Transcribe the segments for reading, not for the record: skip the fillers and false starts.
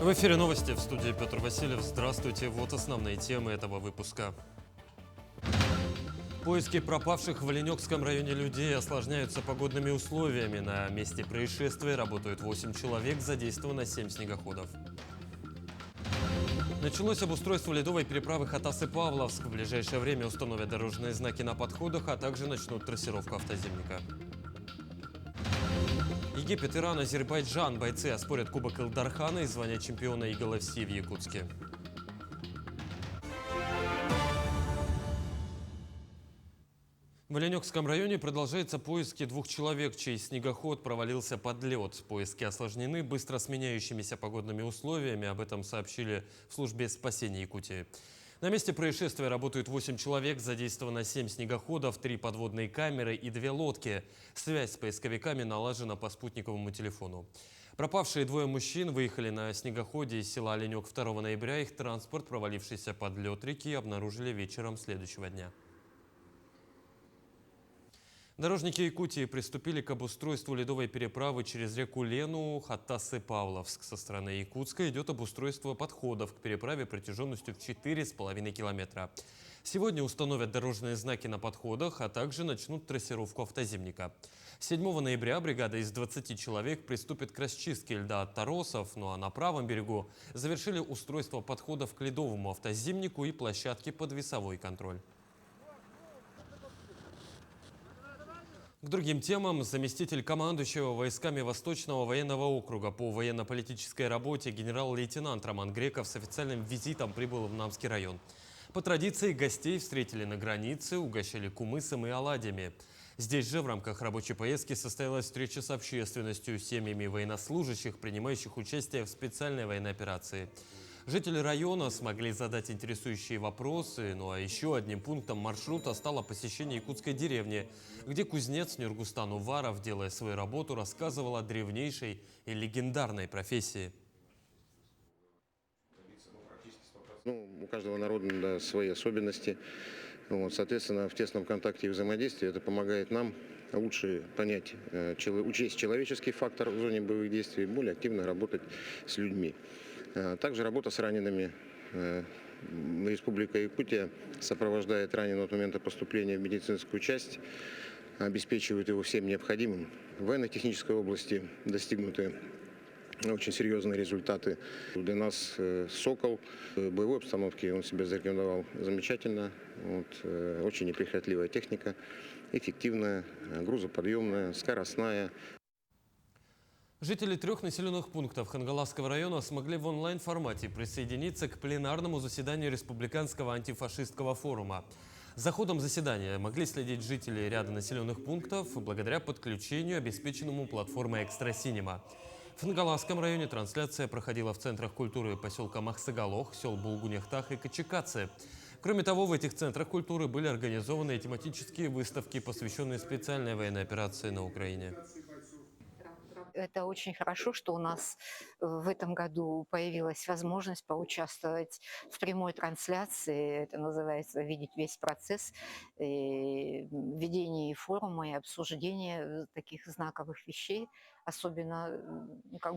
В эфире новости, в студии Петр Васильев. Здравствуйте, вот основные темы этого выпуска. Поиски пропавших в Оленёкском районе людей осложняются погодными условиями. На месте происшествия работают 8 человек, задействовано 7 снегоходов. Началось обустройство ледовой переправы Хатас-Павловск. В ближайшее время установят дорожные знаки на подходах, а также начнут трассировку автоземника. Египет, Иран, Азербайджан. Бойцы оспорят Кубок Илдархана и звание чемпиона ИГЛФС в Якутске. В Оленёкском районе продолжаются поиски 2 человек, чей снегоход провалился под лед. Поиски осложнены быстро сменяющимися погодными условиями. Об этом сообщили в службе спасения Якутии. На месте происшествия работают 8 человек, задействовано 7 снегоходов, 3 подводные камеры и 2 лодки. Связь с поисковиками налажена по спутниковому телефону. Пропавшие 2 мужчин выехали на снегоходе из села Оленёк 2 ноября. Их транспорт, провалившийся под лед реки, обнаружили вечером следующего дня. Дорожники Якутии приступили к обустройству ледовой переправы через реку Лену Хатас-Павловск. Со стороны Якутска идет обустройство подходов к переправе протяженностью в 4,5 километра. Сегодня установят дорожные знаки на подходах, а также начнут трассировку автоземника. 7 ноября бригада из 20 человек приступит к расчистке льда от торосов, ну а на правом берегу завершили устройство подходов к ледовому автоземнику и площадки под весовой контроль. К другим темам. Заместитель командующего войсками Восточного военного округа по военно-политической работе генерал-лейтенант Роман Греков с официальным визитом прибыл в Намский район. По традиции гостей встретили на границе, угощали кумысом и оладьями. Здесь же в рамках рабочей поездки состоялась встреча с общественностью, семьями военнослужащих, принимающих участие в специальной военной операции. Жители района смогли задать интересующие вопросы, ну а еще одним пунктом маршрута стало посещение якутской деревни, где кузнец Нюргустан Уваров, делая свою работу, рассказывал о древнейшей и легендарной профессии. У каждого народа свои особенности. Соответственно, в тесном контакте и взаимодействии это помогает нам лучше понять, учесть человеческий фактор в зоне боевых действий, более активно работать с людьми. Также работа с ранеными. Республика Якутия сопровождает раненого от момента поступления в медицинскую часть, обеспечивает его всем необходимым. В военно-технической области достигнуты очень серьезные результаты. Для нас «Сокол» в боевой обстановке он себя зарекомендовал замечательно. Очень неприхотливая техника, эффективная, грузоподъемная, скоростная. Жители 3 населенных пунктов Хангаласского района смогли в онлайн-формате присоединиться к пленарному заседанию Республиканского антифашистского форума. За ходом заседания могли следить жители ряда населенных пунктов благодаря подключению, обеспеченному платформой «Экстрасинема». В Хангаласском районе трансляция проходила в центрах культуры поселка Махсагалох, сел Булгунехтах и Качекаце. Кроме того, в этих центрах культуры были организованы тематические выставки, посвященные специальной военной операции на Украине. Это очень хорошо, что у нас в этом году появилась возможность поучаствовать в прямой трансляции. Это называется видеть весь процесс ведения форума и обсуждения таких знаковых вещей. Особенно,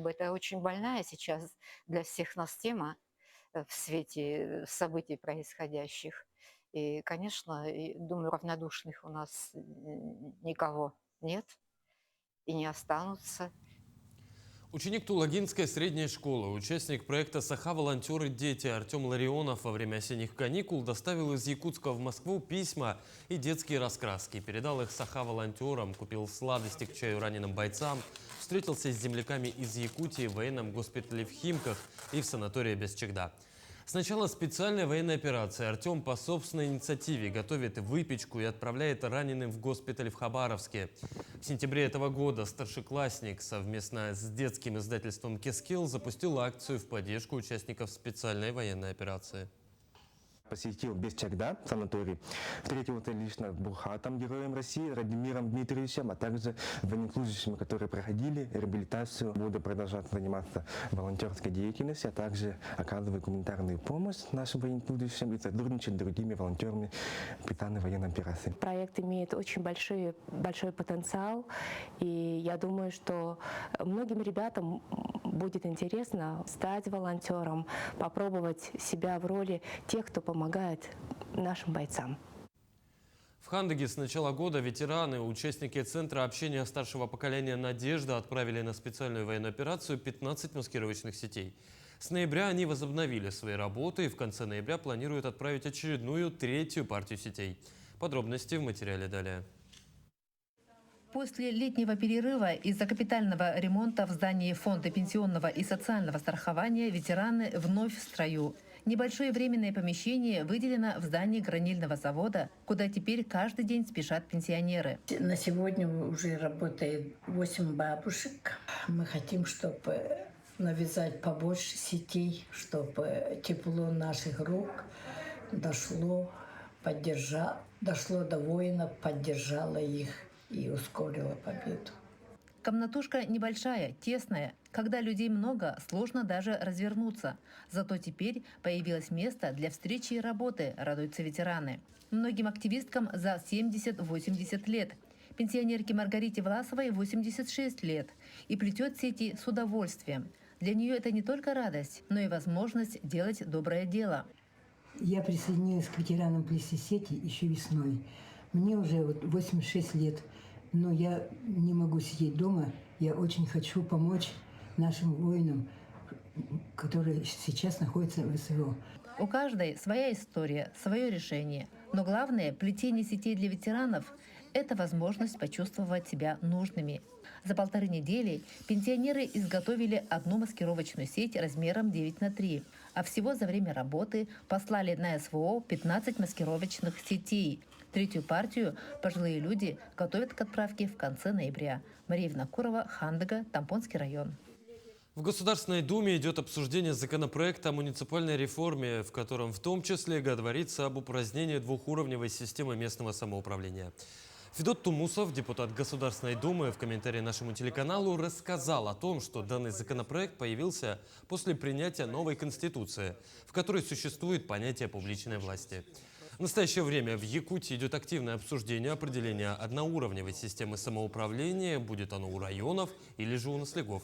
это очень больная сейчас для всех нас тема в свете событий происходящих. И, конечно, думаю, равнодушных у нас никого нет и не останутся. Ученик Тулагинской средней школы, участник проекта «Саха-волонтеры. Дети» Артем Ларионов во время осенних каникул доставил из Якутска в Москву письма и детские раскраски. Передал их Саха-волонтерам, купил сладости к чаю раненым бойцам, встретился с земляками из Якутии в военном госпитале в Химках и в санатории Бесчегда. С начала специальной военной операции Артем по собственной инициативе готовит выпечку и отправляет раненым в госпиталь в Хабаровске. В сентябре этого года старшеклассник совместно с детским издательством «Кескилл» запустил акцию в поддержку участников специальной военной операции. Посетил Бесчегда, санаторий. Встретился лично с Бурхатом, героем России, Радимиром Дмитриевичем, а также военнослужащими, которые проходили реабилитацию. Буду продолжать заниматься волонтерской деятельностью, а также оказывать гуманитарную помощь нашим военнослужащим и сотрудничать с другими волонтерами специальной военной операции. Проект имеет очень большой потенциал, и я думаю, что многим ребятам будет интересно стать волонтером, попробовать себя в роли тех, кто помогает нашим бойцам. В Хандыге с начала года ветераны, участники Центра общения старшего поколения «Надежда» отправили на специальную военную операцию 15 маскировочных сетей. С ноября они возобновили свои работы и в конце ноября планируют отправить очередную, третью партию сетей. Подробности в материале далее. После летнего перерыва из-за капитального ремонта в здании Фонда пенсионного и социального страхования ветераны вновь в строю. Небольшое временное помещение выделено в здании гранильного завода, куда теперь каждый день спешат пенсионеры. На сегодня уже работает 8 бабушек. Мы хотим, чтобы навязать побольше сетей, чтобы тепло наших рук дошло до воинов, поддержало их и ускорило победу. Комнатушка небольшая, тесная. Когда людей много, сложно даже развернуться. Зато теперь появилось место для встречи и работы, радуются ветераны. Многим активисткам за 70-80 лет. Пенсионерке Маргарите Власовой 86 лет и плетет сети с удовольствием. Для нее это не только радость, но и возможность делать доброе дело. Я присоединилась к ветеранам плести сети еще весной. Мне уже 86 лет. Но я не могу сидеть дома. Я очень хочу помочь нашим воинам, которые сейчас находятся в СВО. У каждой своя история, свое решение. Но главное, плетение сетей для ветеранов – это возможность почувствовать себя нужными. За 1,5 недели пенсионеры изготовили одну маскировочную сеть размером 9×3, а всего за время работы послали на СВО 15 маскировочных сетей. Третью партию пожилые люди готовят к отправке в конце ноября. Мария Винокурова, Хандыга, Тампонский район. В Государственной Думе идет обсуждение законопроекта о муниципальной реформе, в котором в том числе говорится об упразднении двухуровневой системы местного самоуправления. Федот Тумусов, депутат Государственной Думы, в комментарии нашему телеканалу рассказал о том, что данный законопроект появился после принятия новой Конституции, в которой существует понятие публичной власти. В настоящее время в Якутии идет активное обсуждение определения одноуровневой системы самоуправления, будет оно у районов или же у наследников.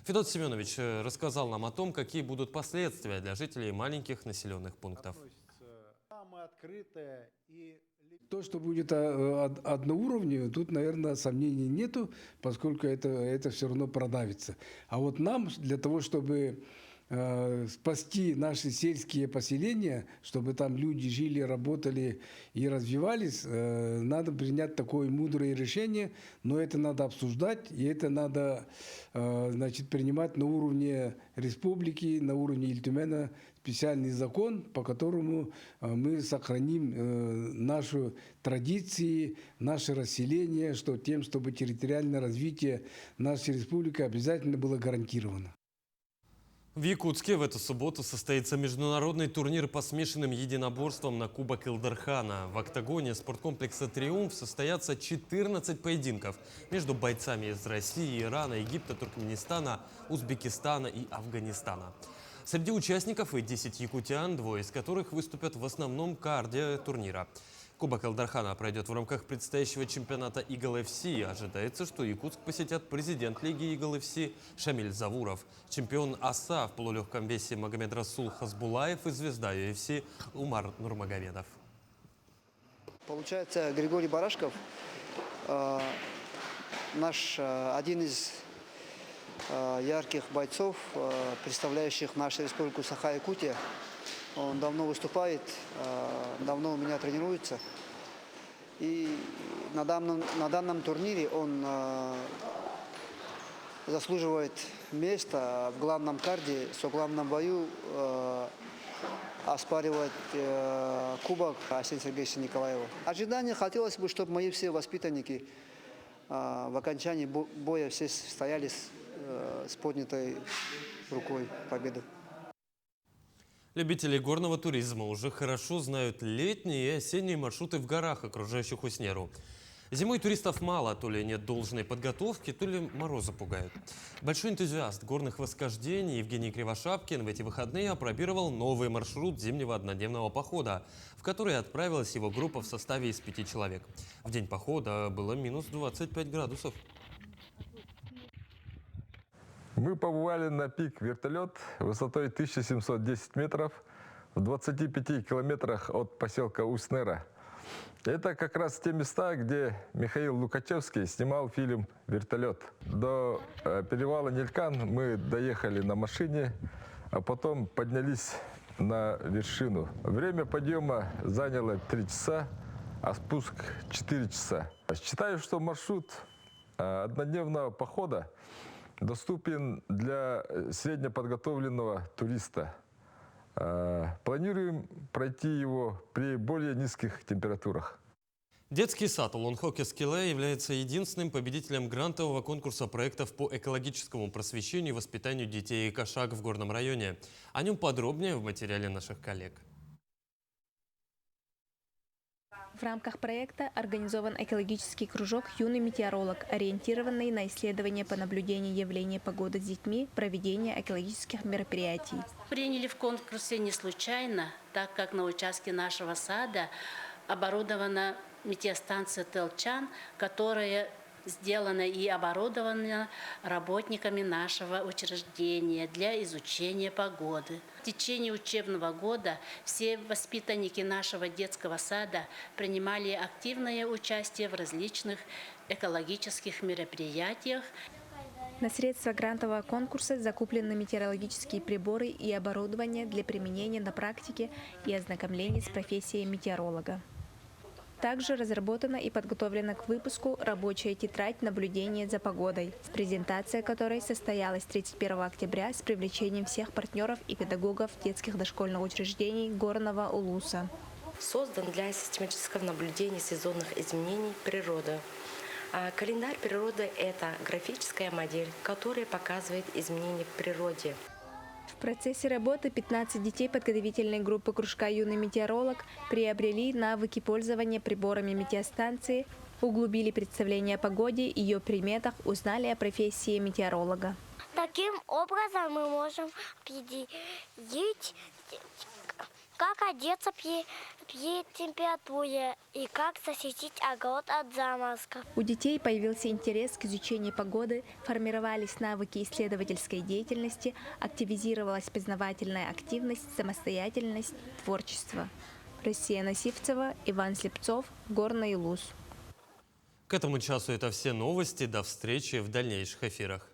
Федот Семенович рассказал нам о том, какие будут последствия для жителей маленьких населенных пунктов. То, что будет одноуровневое, тут, наверное, сомнений нету, поскольку это все равно продавится. А вот нам для того, чтобы спасти наши сельские поселения, чтобы там люди жили, работали и развивались, надо принять такое мудрое решение, но это надо обсуждать, и это надо принимать на уровне республики, на уровне Ильтюмена специальный закон, по которому мы сохраним наши традиции, наше расселение, чтобы территориальное развитие нашей республики обязательно было гарантировано. В Якутске в эту субботу состоится международный турнир по смешанным единоборствам на Кубок Илдархана. В октагоне спорткомплекса «Триумф» состоятся 14 поединков между бойцами из России, Ирана, Египта, Туркменистана, Узбекистана и Афганистана. Среди участников и 10 якутян, 2 из которых выступят в основном карде турнира. Кубок Илдархана пройдет в рамках предстоящего чемпионата Eagle FC. Ожидается, что Якутск посетят президент лиги Eagle FC Шамиль Завуров, чемпион АСА в полулегком весе Магомед Расул Хасбулаев и звезда UFC Умар Нурмагомедов. Получается, Григорий Барашков, наш один из ярких бойцов, представляющих нашу республику Саха-Якутия. Он давно выступает, давно у меня тренируется. И на данном турнире он заслуживает места в главном карде, в главном бою оспаривать кубок Арсения Сергеевича Николаева. Ожидание хотелось бы, чтобы мои все воспитанники в окончании боя все стояли с поднятой рукой победы. Любители горного туризма уже хорошо знают летние и осенние маршруты в горах, окружающих Уснеру. Зимой туристов мало, то ли нет должной подготовки, то ли морозы пугают. Большой энтузиаст горных восхождений Евгений Кривошапкин в эти выходные опробировал новый маршрут зимнего однодневного похода, в который отправилась его группа в составе из 5 человек. В день похода было минус 25 градусов. Мы побывали на пик вертолет высотой 1710 метров в 25 километрах от поселка Уснера. Это как раз те места, где Михаил Лукачевский снимал фильм «Вертолет». До перевала Нелькан мы доехали на машине, а потом поднялись на вершину. Время подъема заняло 3 часа, а спуск 4 часа. Считаю, что маршрут однодневного похода доступен для среднеподготовленного туриста. Планируем пройти его при более низких температурах. Детский сад Улан-Хоке-Скиле является единственным победителем грантового конкурса проектов по экологическому просвещению и воспитанию детей и кошак в горном районе. О нем подробнее в материале наших коллег. В рамках проекта организован экологический кружок «Юный метеоролог», ориентированный на исследования по наблюдению явления погоды с детьми, проведение экологических мероприятий. Приняли в конкурсе не случайно, так как на участке нашего сада оборудована метеостанция Телчан, которая сделана и оборудована работниками нашего учреждения для изучения погоды. В течение учебного года все воспитанники нашего детского сада принимали активное участие в различных экологических мероприятиях. На средства грантового конкурса закуплены метеорологические приборы и оборудование для применения на практике и ознакомления с профессией метеоролога. Также разработана и подготовлена к выпуску рабочая тетрадь наблюдения за погодой, презентация которой состоялась 31 октября с привлечением всех партнеров и педагогов детских дошкольных учреждений Горного Улуса. Создан для систематического наблюдения сезонных изменений природы. Календарь природы – это графическая модель, которая показывает изменения в природе. В процессе работы 15 детей подготовительной группы кружка «Юный метеоролог» приобрели навыки пользования приборами метеостанции, углубили представление о погоде, ее приметах, узнали о профессии метеоролога. Таким образом мы можем определить, как одеться при температуре и как защитить огород от заморозков. У детей появился интерес к изучению погоды, формировались навыки исследовательской деятельности, активизировалась познавательная активность, самостоятельность, творчество. Россия Насивцева, Иван Слепцов, Горный Улус. К этому часу это все новости. До встречи в дальнейших эфирах.